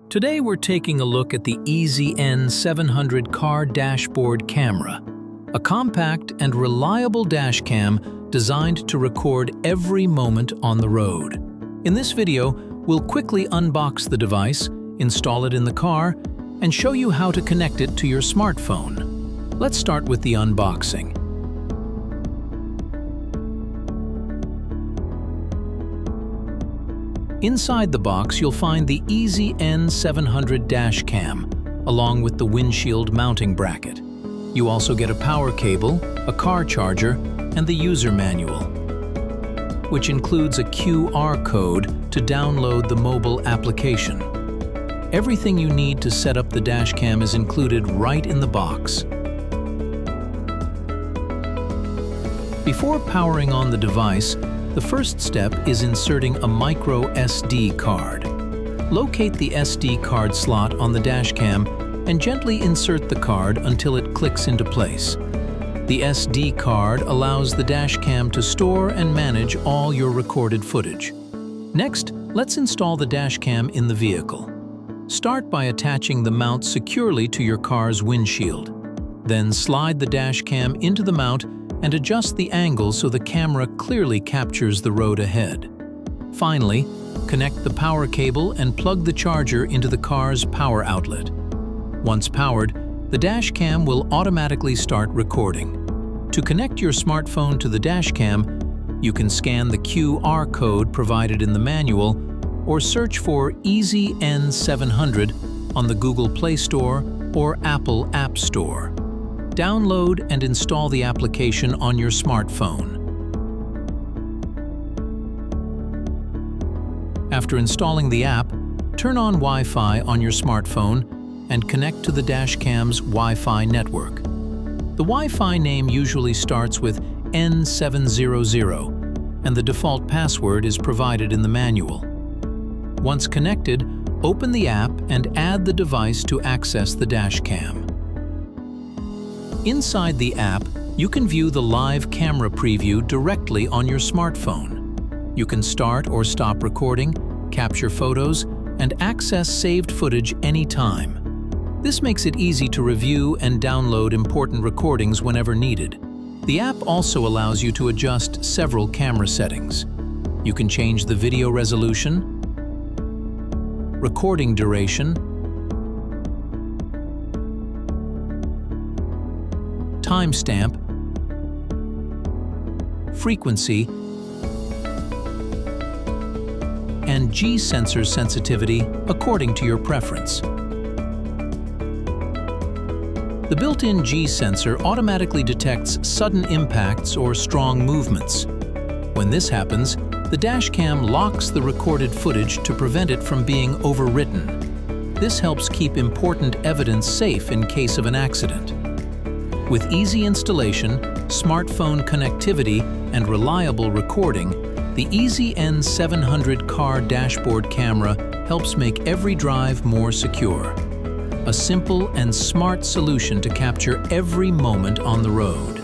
Today we're taking a look at the IZI N700 car dashboard camera, a compact and reliable dashcam designed to record every moment on the road. In this video, we'll quickly unbox the device, install it in the car, and show you how to connect it to your smartphone. Let's start with the unboxing. Inside the box, you'll find the IZI N700 dashcam, along with the windshield mounting bracket. You also get a power cable, a car charger, and the user manual, which includes a QR code to download the mobile application. Everything you need to set up the dashcam is included right in the box. Before powering on the device, the first step is inserting a micro SD card. Locate the SD card slot on the dashcam and gently insert the card until it clicks into place. The SD card allows the dashcam to store and manage all your recorded footage. Next, let's install the dashcam in the vehicle. Start by attaching the mount securely to your car's windshield. Then slide the dashcam into the mount and adjust the angle so the camera clearly captures the road ahead. Finally, connect the power cable and plug the charger into the car's power outlet. Once powered, the dashcam will automatically start recording. To connect your smartphone to the dashcam, you can scan the QR code provided in the manual or search for IZI N700 on the Google Play Store or Apple App Store. Download and install the application on your smartphone. After installing the app, turn on Wi-Fi on your smartphone and connect to the dashcam's Wi-Fi network. The Wi-Fi name usually starts with N700, and the default password is provided in the manual. Once connected, open the app and add the device to access the dashcam. Inside the app, you can view the live camera preview directly on your smartphone. You can start or stop recording, capture photos, and access saved footage anytime. This makes it easy to review and download important recordings whenever needed. The app also allows you to adjust several camera settings. You can change the video resolution, recording duration, timestamp, frequency, and G-sensor sensitivity according to your preference. The built-in G-sensor automatically detects sudden impacts or strong movements. When this happens, the dashcam locks the recorded footage to prevent it from being overwritten. This helps keep important evidence safe in case of an accident. With easy installation, smartphone connectivity, and reliable recording, the IZI N700 car dashboard camera helps make every drive more secure. A simple and smart solution to capture every moment on the road.